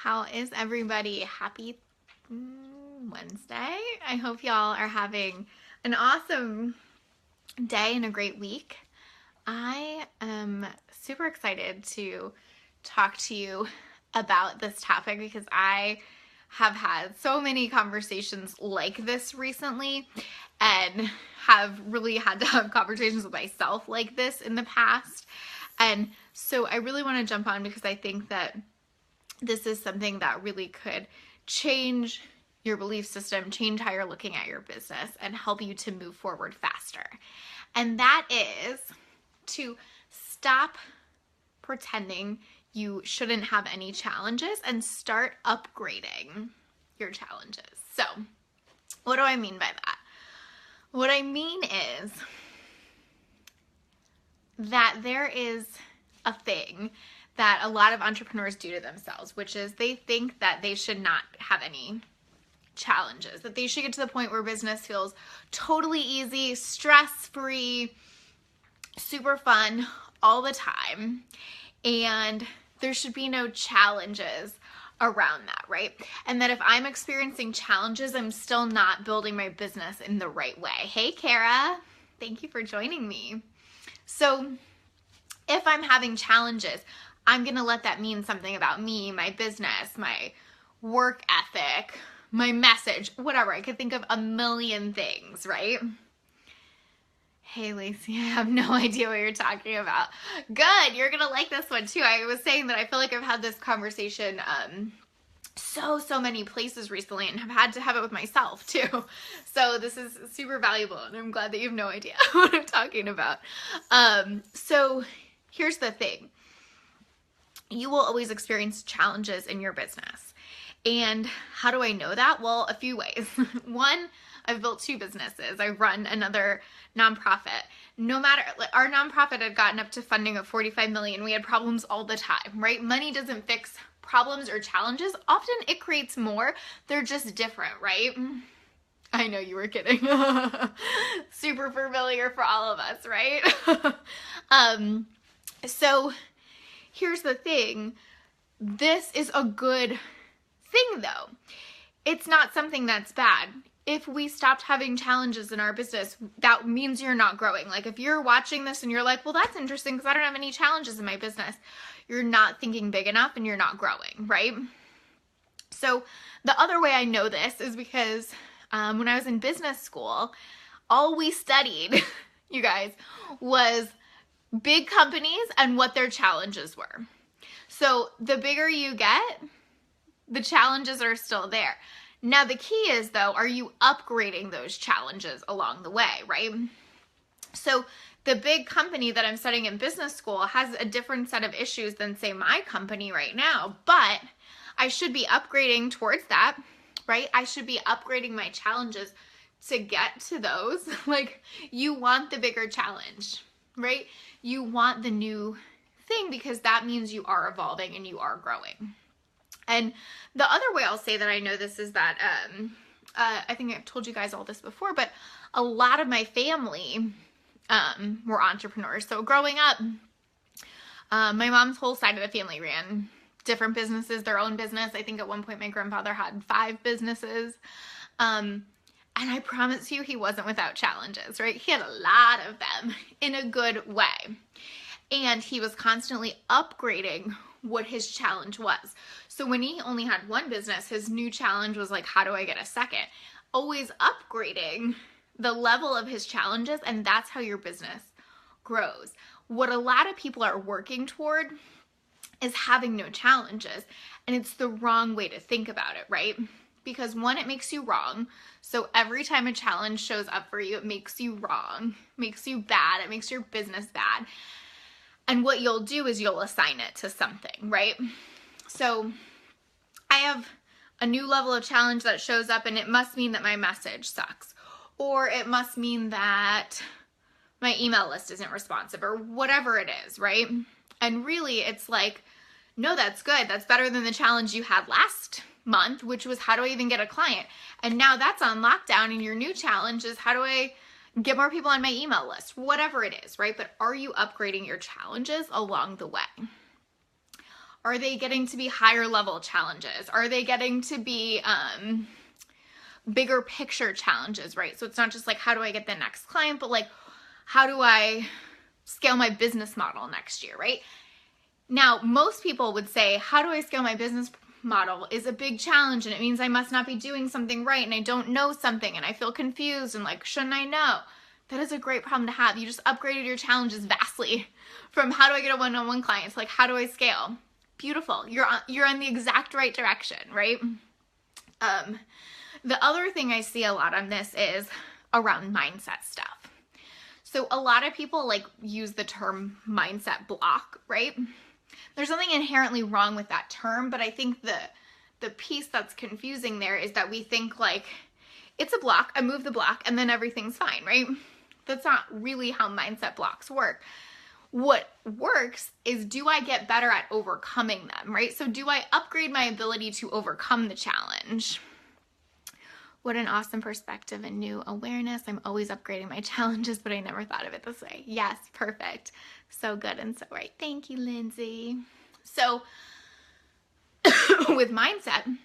How is everybody? Happy Wednesday. I hope y'all are having an awesome day and a great week. I am super excited to talk to you about this topic because I have had so many conversations like this recently and have really had to have conversations with myself like this in the past. And so I really want to jump on because I think that this is something that really could change your belief system, change how you're looking at your business, and help you to move forward faster. And that is to stop pretending you shouldn't have any challenges and start upgrading your challenges. So, what do I mean by that? What I mean is that there is a thing that a lot of entrepreneurs do to themselves, which is they think that they should not have any challenges, that they should get to the point where business feels totally easy, stress-free, super fun all the time, and there should be no challenges around that, right? And that if I'm experiencing challenges, I'm still not building my business in the right way. Hey, Kara, thank you for joining me. So if I'm having challenges, I'm going to let that mean something about me, my business, my work ethic, my message, whatever. I could think of a million things, right? Hey, Lacey, I have no idea what you're talking about. Good, you're going to like this one too. I was saying that I feel like I've had this conversation so many places recently and have had to have it with myself too. So this is super valuable and I'm glad that you have no idea what I'm talking about. So here's the thing. You will always experience challenges in your business. And how do I know that? Well, a few ways. One, I've built two businesses. I run another nonprofit. No matter, our nonprofit had gotten up to funding of $45 million. We had problems all the time, right? Money doesn't fix problems or challenges. Often it creates more. They're just different, right? I know you were kidding. Super familiar for all of us, right? So here's the thing. This is a good thing though. It's not something that's bad. If we stopped having challenges in our business, that means you're not growing. Like if you're watching this and you're like, well, that's interesting because I don't have any challenges in my business. You're not thinking big enough and you're not growing, right? So the other way I know this is because when I was in business school, all we studied, you guys, was big companies and what their challenges were. So the bigger you get, the challenges are still there. Now the key is though, are you upgrading those challenges along the way, right? So the big company that I'm studying in business school has a different set of issues than say my company right now, but I should be upgrading towards that, right? I should be upgrading my challenges to get to those. Like you want the bigger challenge, right? You want the new thing because that means you are evolving and you are growing. And the other way I'll say that I know this is that, I think I've told you guys all this before, but a lot of my family were entrepreneurs. So growing up, my mom's whole side of the family ran different businesses, their own business. I think at one point my grandfather had 5 businesses. And I promise you he wasn't without challenges, right? He had a lot of them in a good way. And he was constantly upgrading what his challenge was. So when he only had one business, his new challenge was like, how do I get a second? Always upgrading the level of his challenges, and that's how your business grows. What a lot of people are working toward is having no challenges, and it's the wrong way to think about it, right? Because one, it makes you wrong. So every time a challenge shows up for you, it makes you wrong, makes you bad, it makes your business bad. And what you'll do is you'll assign it to something, right? So I have a new level of challenge that shows up and it must mean that my message sucks. Or it must mean that my email list isn't responsive or whatever it is, right? And really it's like, no, that's good. That's better than the challenge you had last month, which was how do I even get a client? And now that's on lockdown and your new challenge is how do I get more people on my email list, whatever it is, right? But are you upgrading your challenges along the way? Are they getting to be higher level challenges? Are they getting to be bigger picture challenges, right? So it's not just like, how do I get the next client, but like, how do I scale my business model next year, right? Now, most people would say, how do I scale my business model is a big challenge, and it means I must not be doing something right, and I don't know something, and I feel confused, and like, shouldn't I know? That is a great problem to have. You just upgraded your challenges vastly from how do I get a one-on-one client to like, how do I scale? Beautiful. You're on the exact right direction, right? The other thing I see a lot on this is around mindset stuff. So a lot of people like use the term mindset block, right? There's something inherently wrong with that term, but I think the piece that's confusing there is that we think like, it's a block, I move the block, and then everything's fine, right? That's not really how mindset blocks work. What works is, do I get better at overcoming them, right? So do I upgrade my ability to overcome the challenge? What an awesome perspective and new awareness. I'm always upgrading my challenges, but I never thought of it this way. Yes, perfect. So good and so right. Thank you, Lindsay. So with mindset,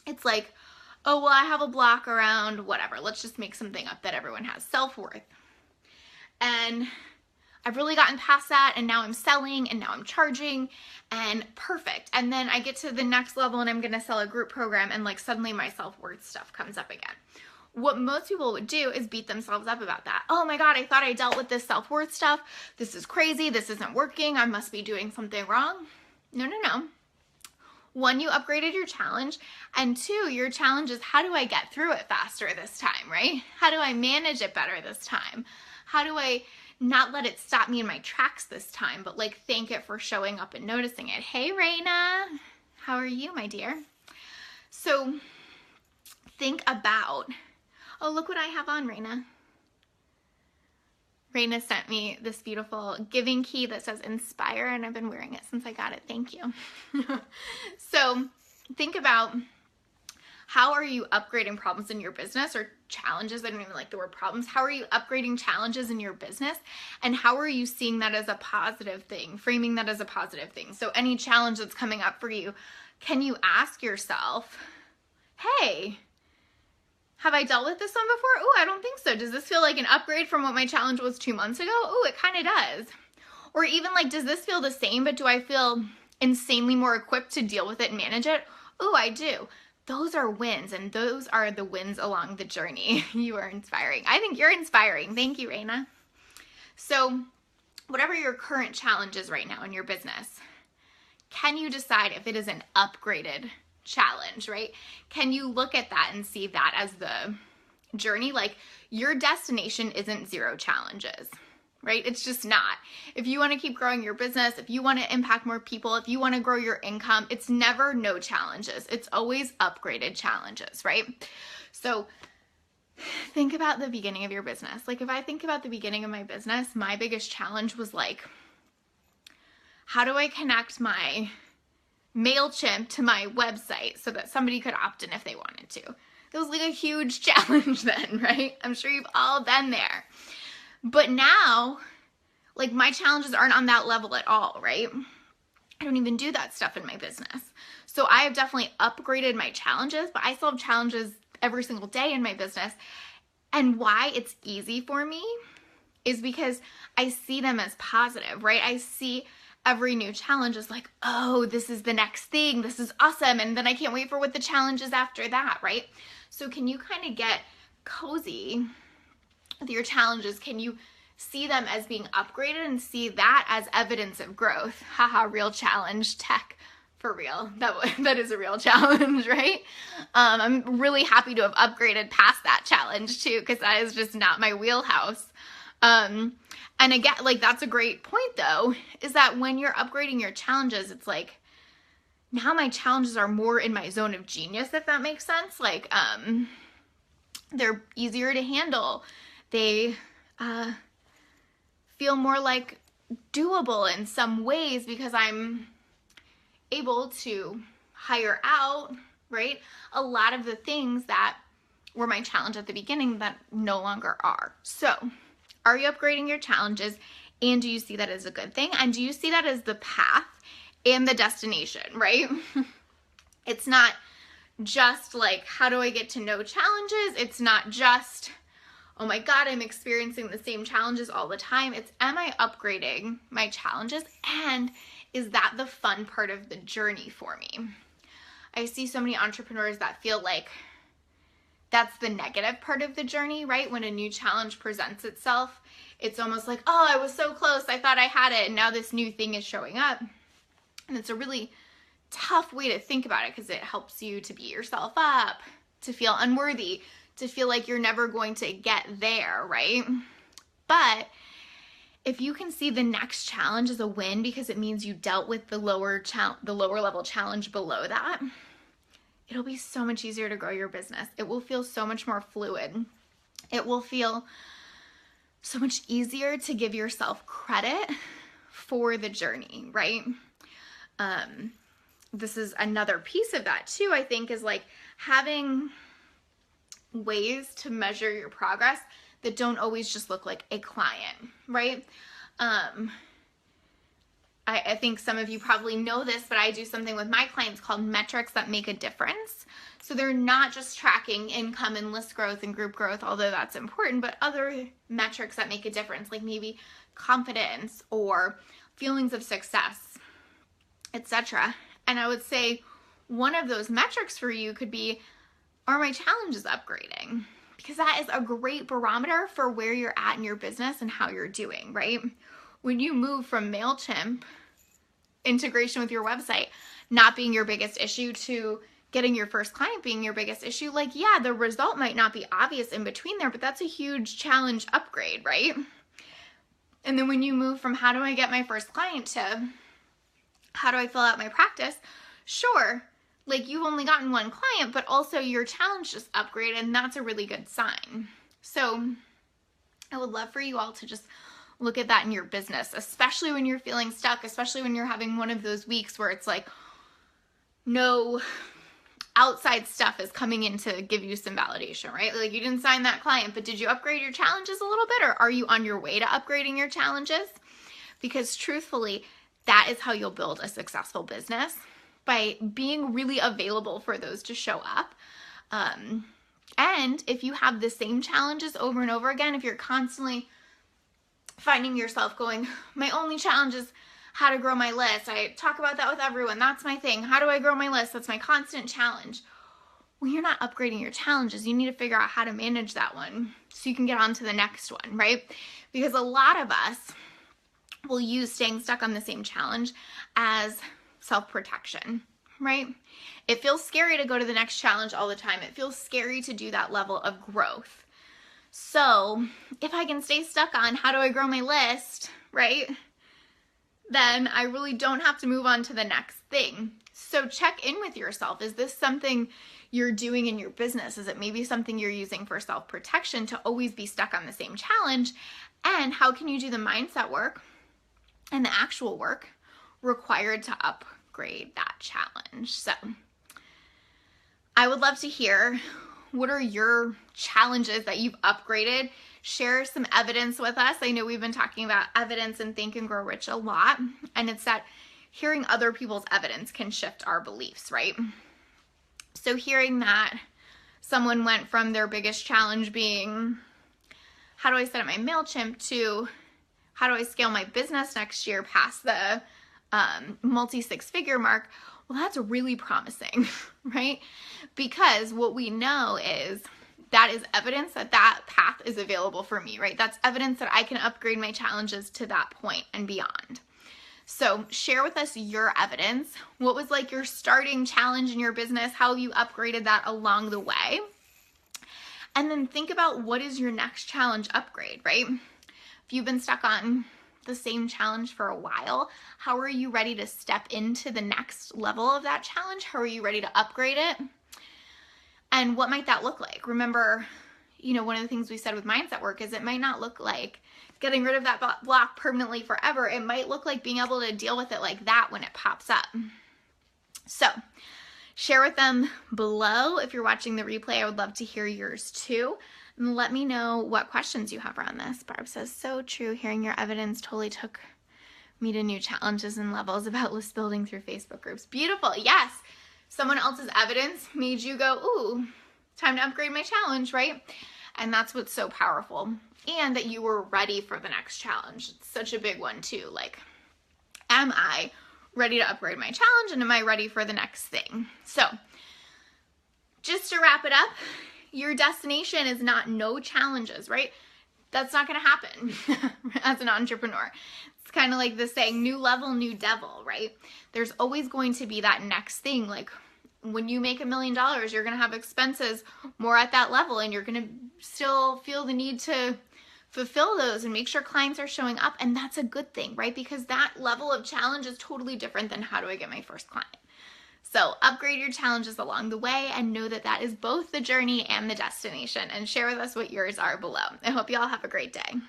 it's like, oh, well, I have a block around whatever. Let's just make something up that everyone has, self-worth. And I've really gotten past that, and now I'm selling, and now I'm charging, and perfect. And then I get to the next level, and I'm going to sell a group program, and like suddenly my self-worth stuff comes up again. What most people would do is beat themselves up about that. Oh my God, I thought I dealt with this self-worth stuff. This is crazy. This isn't working. I must be doing something wrong. No, no, no. One, you upgraded your challenge, and two, your challenge is, how do I get through it faster this time, right? How do I manage it better this time? How do I not let it stop me in my tracks this time, but like thank it for showing up and noticing it? Hey, Raina, how are you, my dear? So think about, oh, look what I have on, Raina. Raina sent me this beautiful giving key that says inspire, and I've been wearing it since I got it. Thank you. So think about, how are you upgrading problems in your business, or challenges? I don't even like the word problems. How are you upgrading challenges in your business? And how are you seeing that as a positive thing, framing that as a positive thing? So any challenge that's coming up for you, can you ask yourself, hey, have I dealt with this one before? Oh, I don't think so. Does this feel like an upgrade from what my challenge was 2 months ago? Oh, it kind of does. Or even like, does this feel the same, but do I feel insanely more equipped to deal with it and manage it? Oh, I do. Those are wins, and those are the wins along the journey. You are inspiring. I think you're inspiring. Thank you, Raina. So whatever your current challenge is right now in your business, can you decide if it is an upgraded challenge, right? Can you look at that and see that as the journey? Like, your destination isn't 0 challenges, right? It's just not. If you want to keep growing your business, if you want to impact more people, if you want to grow your income, it's never no challenges. It's always upgraded challenges, right? So think about the beginning of your business. Like, if I think about the beginning of my business, my biggest challenge was like, how do I connect my MailChimp to my website so that somebody could opt in if they wanted to? It was like a huge challenge then, right? I'm sure you've all been there. But now, like, my challenges aren't on that level at all, right? I don't even do that stuff in my business. So I have definitely upgraded my challenges, but I still have challenges every single day in my business. And why it's easy for me is because I see them as positive, right? I see every new challenge is like, oh, this is the next thing. This is awesome. And then I can't wait for what the challenge is after that, right? So can you kind of get cozy with your challenges? Can you see them as being upgraded and see that as evidence of growth? Haha, real challenge tech. For real. That is a real challenge, right? I'm really happy to have upgraded past that challenge too, because that is just not my wheelhouse. And again, like, that's a great point though, is that when you're upgrading your challenges, it's like, now my challenges are more in my zone of genius, if that makes sense. Like, they're easier to handle. They feel more like doable in some ways because I'm able to hire out, right? A lot of the things that were my challenge at the beginning that no longer are. So, are you upgrading your challenges, and do you see that as a good thing? And do you see that as the path and the destination, right? It's not just like, how do I get to know challenges? It's not just, oh my God, I'm experiencing the same challenges all the time. It's, am I upgrading my challenges? And is that the fun part of the journey for me? I see so many entrepreneurs that feel like that's the negative part of the journey, right? When a new challenge presents itself, it's almost like, oh, I was so close. I thought I had it. And now this new thing is showing up. And it's a really tough way to think about it because it helps you to beat yourself up, to feel unworthy, to feel like you're never going to get there, right? But if you can see the next challenge as a win because it means you dealt with the lower level challenge below that, it'll be so much easier to grow your business. It will feel so much more fluid. It will feel so much easier to give yourself credit for the journey, right? This is another piece of that too, I think, is like having ways to measure your progress that don't always just look like a client, right? I think some of you probably know this, but I do something with my clients called metrics that make a difference. So they're not just tracking income and list growth and group growth, although that's important, but other metrics that make a difference, like maybe confidence or feelings of success, etc. And I would say one of those metrics for you could be, are my challenges upgrading? Because that is a great barometer for where you're at in your business and how you're doing, right? When you move from MailChimp integration with your website not being your biggest issue to getting your first client being your biggest issue, like, yeah, the result might not be obvious in between there, but that's a huge challenge upgrade, right? And then when you move from how do I get my first client to how do I fill out my practice? Sure, like you've only gotten one client, but also your challenge just upgraded, and that's a really good sign. So I would love for you all to just look at that in your business, especially when you're feeling stuck, especially when you're having one of those weeks where it's like no outside stuff is coming in to give you some validation, right? Like you didn't sign that client, but did you upgrade your challenges a little bit, or are you on your way to upgrading your challenges? Because truthfully, that is how you'll build a successful business, by being really available for those to show up. And if you have the same challenges over and over again, if you're constantly finding yourself going, my only challenge is how to grow my list. I talk about that with everyone. That's my thing. How do I grow my list? That's my constant challenge. Well, you're not upgrading your challenges. You need to figure out how to manage that one so you can get on to the next one, right? Because a lot of us will use staying stuck on the same challenge as self-protection, right? It feels scary to go to the next challenge all the time. It feels scary to do that level of growth. So if I can stay stuck on how do I grow my list, right? Then I really don't have to move on to the next thing. So check in with yourself. Is this something you're doing in your business? Is it maybe something you're using for self-protection to always be stuck on the same challenge? And how can you do the mindset work and the actual work required to upgrade that challenge? So I would love to hear, what are your challenges that you've upgraded? Share some evidence with us. I know we've been talking about evidence in Think and Grow Rich a lot, and it's that hearing other people's evidence can shift our beliefs, right? So hearing that someone went from their biggest challenge being, how do I set up my MailChimp, to how do I scale my business next year past the multi-six-figure mark? Well, that's really promising, right? Because what we know is that is evidence that that path is available for me, right? That's evidence that I can upgrade my challenges to that point and beyond. So share with us your evidence. What was like your starting challenge in your business? How you upgraded that along the way? And then think about, what is your next challenge upgrade, right? If you've been stuck on the same challenge for a while, how are you ready to step into the next level of that challenge? How are you ready to upgrade it? And what might that look like? Remember, one of the things we said with mindset work is it might not look like getting rid of that block permanently forever. It might look like being able to deal with it like that when it pops up. So share with them below. If you're watching the replay, I would love to hear yours too. And let me know what questions you have around this. Barb says, so true. Hearing your evidence totally took meet new challenges and levels about list building through Facebook groups. Beautiful. Yes. Someone else's evidence made you go, ooh, time to upgrade my challenge, right? And that's what's so powerful. And that you were ready for the next challenge. It's such a big one too. Like, am I ready to upgrade my challenge, and am I ready for the next thing? So just to wrap it up, your destination is not no challenges, right? That's not going to happen as an entrepreneur. It's kind of like the saying, new level, new devil, right? There's always going to be that next thing. Like when you make $1 million, you're going to have expenses more at that level, and you're going to still feel the need to fulfill those and make sure clients are showing up. And that's a good thing, right? Because that level of challenge is totally different than how do I get my first client. So upgrade your challenges along the way, and know that that is both the journey and the destination, and share with us what yours are below. I hope you all have a great day.